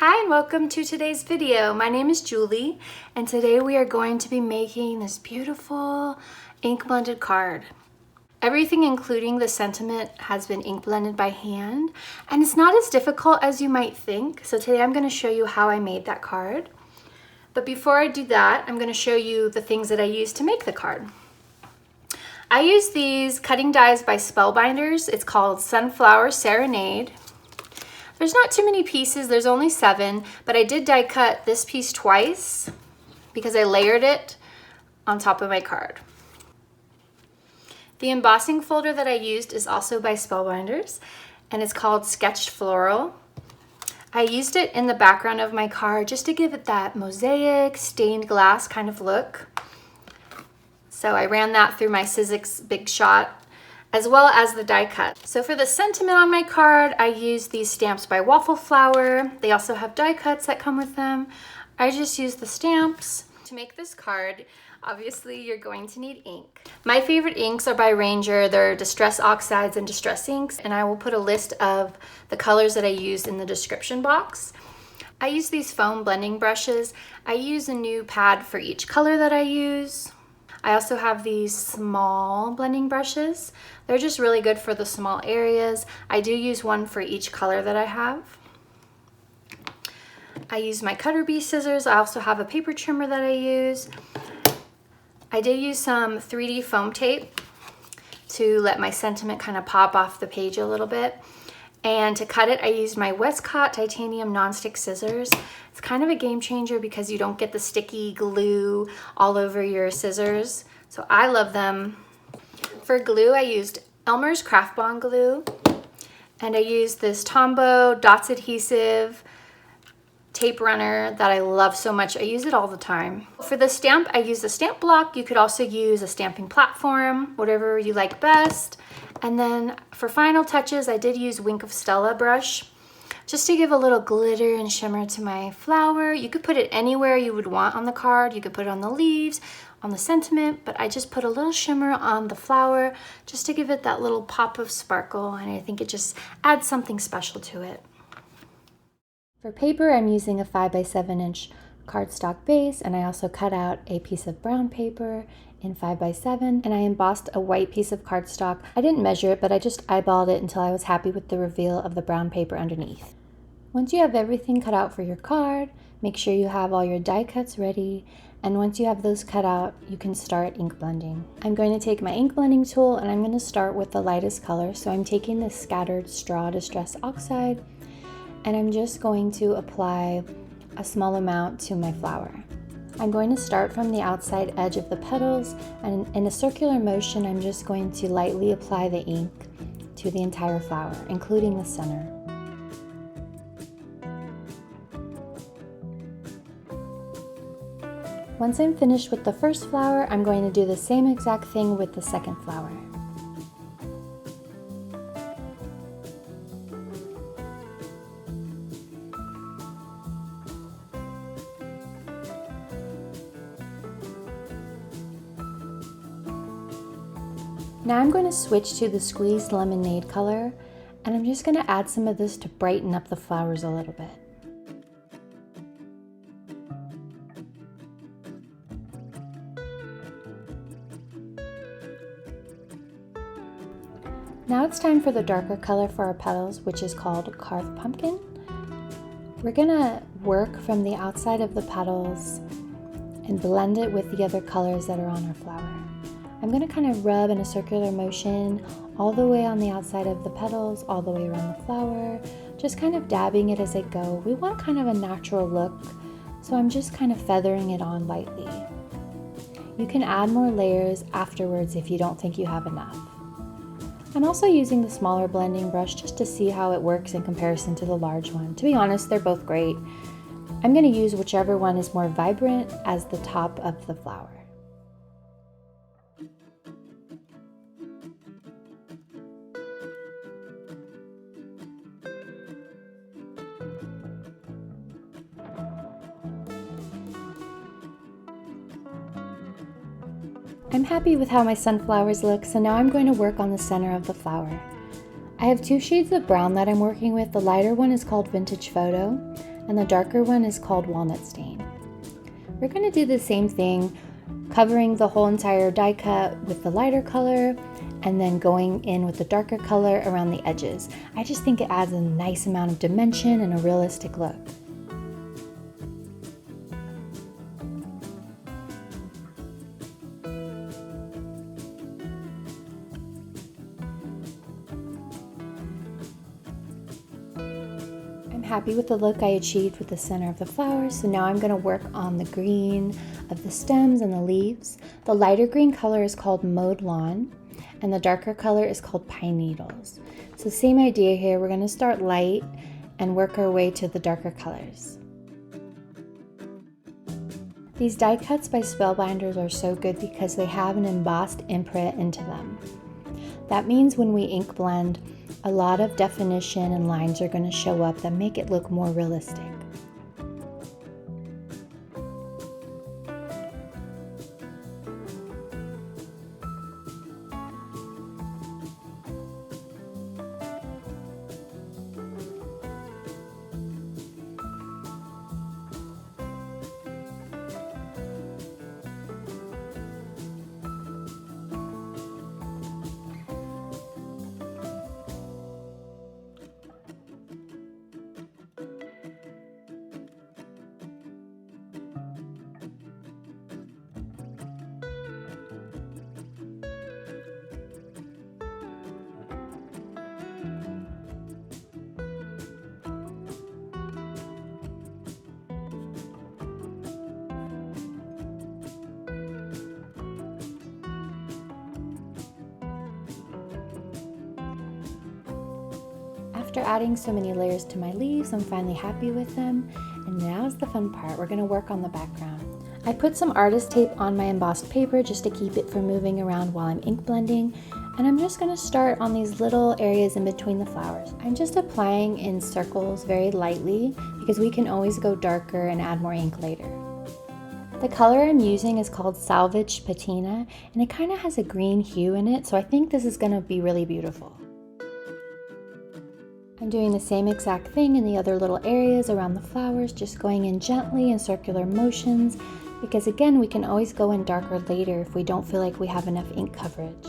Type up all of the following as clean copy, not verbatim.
Hi and welcome to today's video. My name is Julie and today we are going to be making this beautiful ink blended card. Everything including the sentiment has been ink blended by hand and it's not as difficult as you might think. So today I'm going to show you how I made that card. But before I do that, I'm going to show you the things that I used to make the card. I use these cutting dies by Spellbinders. It's called Sunflower Serenade. There's not too many pieces, there's only 7, but I did die cut this piece twice because I layered it on top of my card. The embossing folder that I used is also by Spellbinders and it's called Sketched Floral. I used it in the background of my card just to give it that mosaic, stained glass kind of look. So I ran that through my Sizzix Big Shot as well as the die cut. So for the sentiment on my card, I used these stamps by Waffle flower. They also have die cuts that come with them. I just used the stamps. To make this card, obviously you're going to need ink. My favorite inks are by Ranger. They're Distress Oxides and Distress Inks, and I will put a list of the colors that I used in the description box. I use these foam blending brushes. I use a new pad for each color that I use. I also have these small blending brushes. They're just really good for the small areas. I do use one for each color that I have. I use my cutter bee scissors. I also have a paper trimmer that I use. I did use some 3D foam tape to let my sentiment kind of pop off the page a little bit. And to cut it, I used my Westcott titanium nonstick scissors. It's kind of a game changer because you don't get the sticky glue all over your scissors. So I love them. For glue, I used Elmer's Craft Bond glue. And I used this Tombow Dots Adhesive tape runner that I love so much. I use it all the time. For the stamp, I used a stamp block. You could also use a stamping platform, whatever you like best. And then for final touches, I did use Wink of Stella brush just to give a little glitter and shimmer to my flower. You could put it anywhere you would want on the card. You could put it on the leaves, on the sentiment, but I just put a little shimmer on the flower just to give it that little pop of sparkle, and I think it just adds something special to it. For paper, I'm using a 5x7 inch cardstock base, and I also cut out a piece of brown paper in 5x7, and I embossed a white piece of cardstock. I didn't measure it, but I just eyeballed it until I was happy with the reveal of the brown paper underneath. Once you have everything cut out for your card, make sure you have all your die cuts ready, and once you have those cut out, you can start ink blending. I'm going to take my ink blending tool and I'm going to start with the lightest color. So I'm taking this Scattered Straw Distress Oxide, and I'm just going to apply a small amount to my flower. I'm going to start from the outside edge of the petals, and in a circular motion, I'm just going to lightly apply the ink to the entire flower, including the center. Once I'm finished with the first flower, I'm going to do the same exact thing with the second flower. Now I'm going to switch to the Squeezed Lemonade color, and I'm just going to add some of this to brighten up the flowers a little bit. Now it's time for the darker color for our petals, which is called Carved Pumpkin. We're going to work from the outside of the petals and blend it with the other colors that are on our flower. I'm going to kind of rub in a circular motion all the way on the outside of the petals, all the way around the flower, just kind of dabbing it as I go. We want kind of a natural look, so I'm just kind of feathering it on lightly. You can add more layers afterwards if you don't think you have enough. I'm also using the smaller blending brush just to see how it works in comparison to the large one. To be honest, they're both great. I'm going to use whichever one is more vibrant as the top of the flower. I'm happy with how my sunflowers look, so now I'm going to work on the center of the flower. I have 2 shades of brown that I'm working with. The lighter one is called Vintage Photo, and the darker one is called Walnut Stain. We're going to do the same thing, covering the whole entire die cut with the lighter color and then going in with the darker color around the edges. I just think it adds a nice amount of dimension and a realistic look. I'm happy with the look I achieved with the center of the flowers, so now I'm going to work on the green of the stems and the leaves. The lighter green color is called Mowed Lawn, and the darker color is called Pine Needles. So same idea here, we're going to start light and work our way to the darker colors. These die cuts by Spellbinders are so good because they have an embossed imprint into them. That means when we ink blend, a lot of definition and lines are going to show up that make it look more realistic. After adding so many layers to my leaves, I'm finally happy with them, and now's the fun part. We're going to work on the background. I put some artist tape on my embossed paper just to keep it from moving around while I'm ink blending, and I'm just going to start on these little areas in between the flowers. I'm just applying in circles very lightly because we can always go darker and add more ink later. The color I'm using is called Salvaged Patina, and it kind of has a green hue in it, so I think this is going to be really beautiful. I'm doing the same exact thing in the other little areas around the flowers, just going in gently in circular motions, because again, we can always go in darker later if we don't feel like we have enough ink coverage.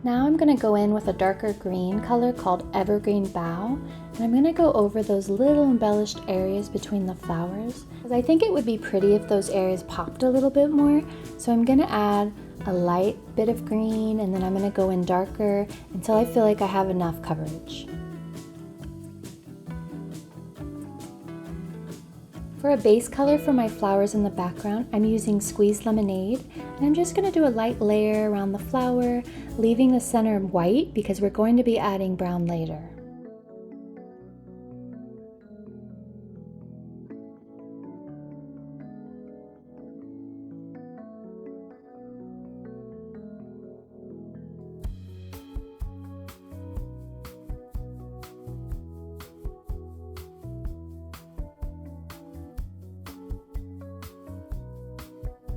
Now I'm going to go in with a darker green color called Evergreen Bough, and I'm going to go over those little embellished areas between the flowers, because I think it would be pretty if those areas popped a little bit more. So I'm going to add a light bit of green, and then I'm going to go in darker until I feel like I have enough coverage. For a base color for my flowers in the background, I'm using Squeezed Lemonade, and I'm just going to do a light layer around the flower, leaving the center white because we're going to be adding brown later.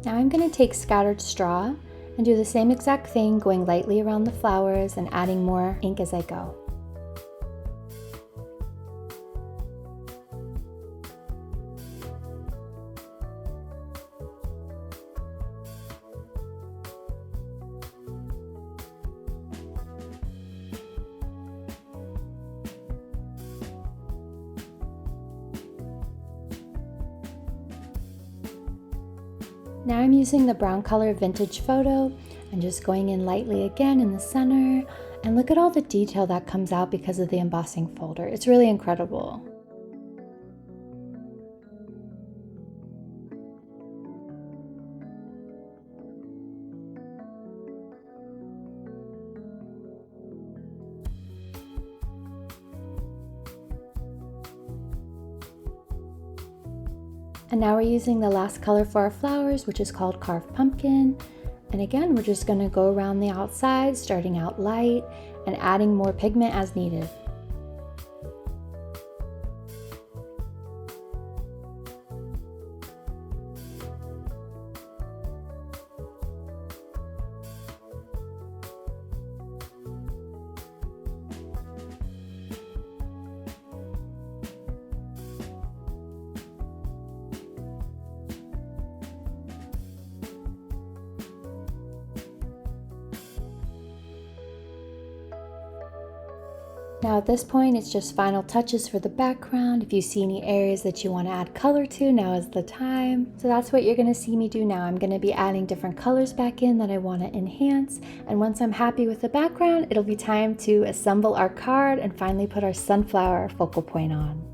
Now I'm going to take scattered straw and do the same exact thing, going lightly around the flowers and adding more ink as I go. Now I'm using the brown color Vintage Photo and just going in lightly again in the center, and look at all the detail that comes out because of the embossing folder. It's really incredible. And now we're using the last color for our flowers, which is called Carved Pumpkin. And again, we're just going to go around the outside, starting out light and adding more pigment as needed. Now at this point, it's just final touches for the background. If you see any areas that you want to add color to, now is the time. So that's what you're going to see me do now. I'm going to be adding different colors back in that I want to enhance. And once I'm happy with the background, it'll be time to assemble our card and finally put our sunflower focal point on.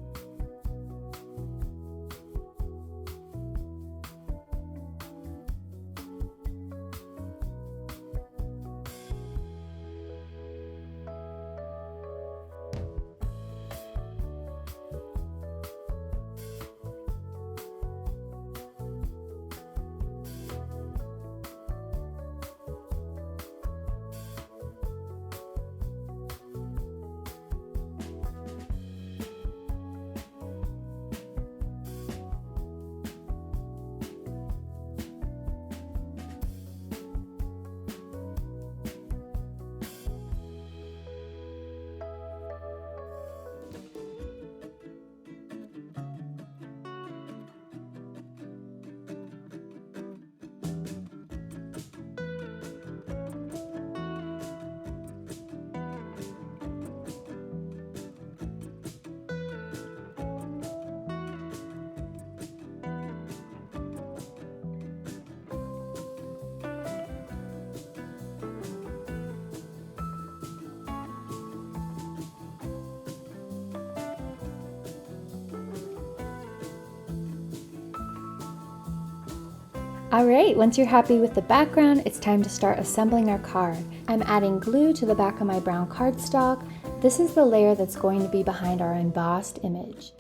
Alright, once you're happy with the background, it's time to start assembling our card. I'm adding glue to the back of my brown cardstock. This is the layer that's going to be behind our embossed image.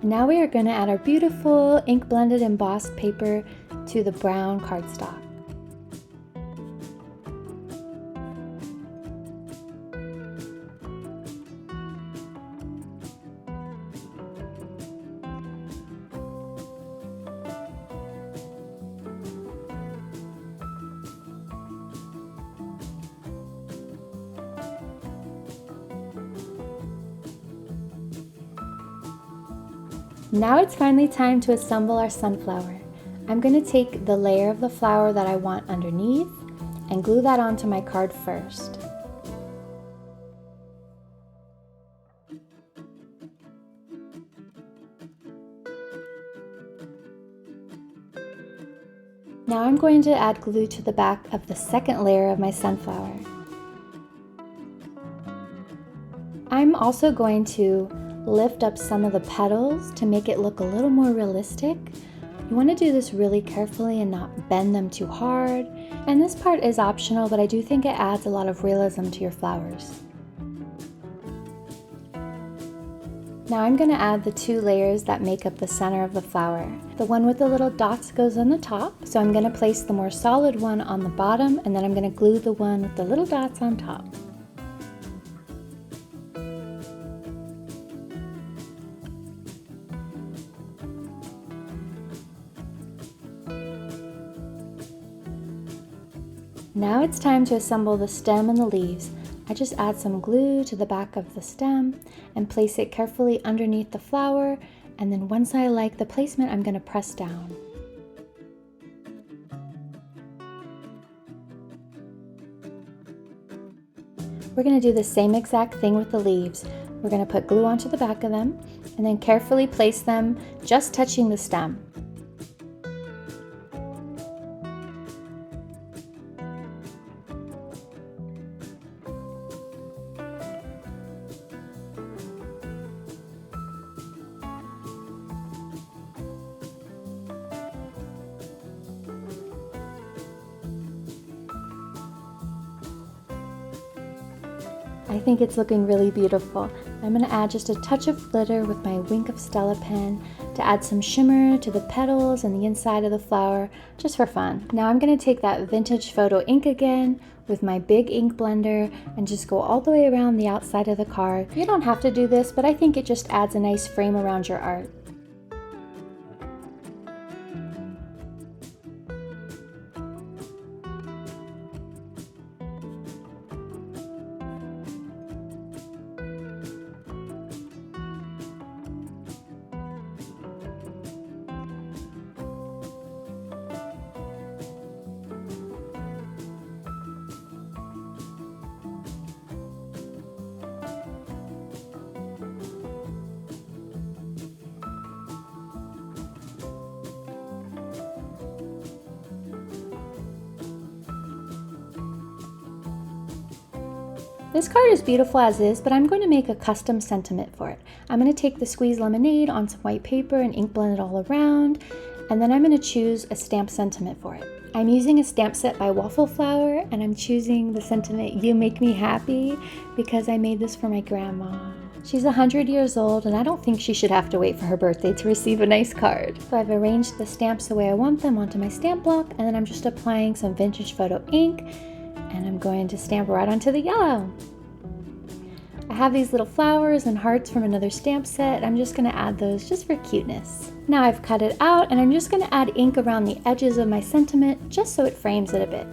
And now we are going to add our beautiful ink blended embossed paper to the brown cardstock. Now it's finally time to assemble our sunflower. I'm going to take the layer of the flower that I want underneath and glue that onto my card first. Now I'm going to add glue to the back of the second layer of my sunflower. I'm also going to lift up some of the petals to make it look a little more realistic. You want to do this really carefully and not bend them too hard. And this part is optional, but I do think it adds a lot of realism to your flowers. Now I'm going to add the two layers that make up the center of the flower. The one with the little dots goes on the top, so I'm going to place the more solid one on the bottom, and then I'm going to glue the one with the little dots on top. Now it's time to assemble the stem and the leaves. I just add some glue to the back of the stem and place it carefully underneath the flower, and then once I like the placement, I'm going to press down. We're going to do the same exact thing with the leaves. We're going to put glue onto the back of them and then carefully place them just touching the stem. I think it's looking really beautiful. I'm going to add just a touch of glitter with my Wink of Stella pen to add some shimmer to the petals and the inside of the flower, just for fun. Now I'm going to take that vintage photo ink again with my big ink blender and just go all the way around the outside of the card. You don't have to do this, but I think it just adds a nice frame around your art. This card is beautiful as is, but I'm going to make a custom sentiment for it. I'm going to take the squeezed lemonade on some white paper and ink blend it all around, and then I'm going to choose a stamp sentiment for it. I'm using a stamp set by Waffle flower, and I'm choosing the sentiment, "You Make Me Happy," because I made this for my grandma. She's 100 years old, and I don't think she should have to wait for her birthday to receive a nice card. So I've arranged the stamps the way I want them onto my stamp block, and then I'm just applying some vintage photo ink, and I'm going to stamp right onto the yellow. I have these little flowers and hearts from another stamp set. I'm just going to add those just for cuteness. Now I've cut it out, and I'm just going to add ink around the edges of my sentiment just so it frames it a bit.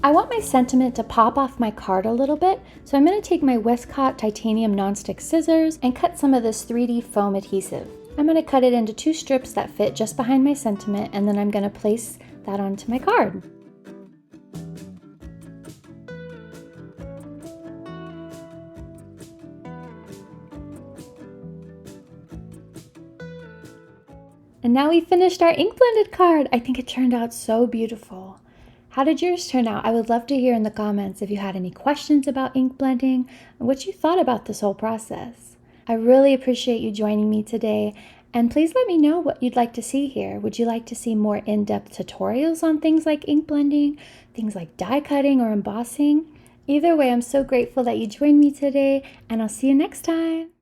I want my sentiment to pop off my card a little bit, so I'm going to take my Westcott titanium nonstick scissors and cut some of this 3D foam adhesive. I'm going to cut it into 2 strips that fit just behind my sentiment, and then I'm going to place that onto my card. And now we finished our ink blended card. I think it turned out so beautiful. How did yours turn out? I would love to hear in the comments if you had any questions about ink blending and what you thought about this whole process. I really appreciate you joining me today, and please let me know what you'd like to see here. Would you like to see more in-depth tutorials on things like ink blending, things like die cutting or embossing? Either way, I'm so grateful that you joined me today, and I'll see you next time.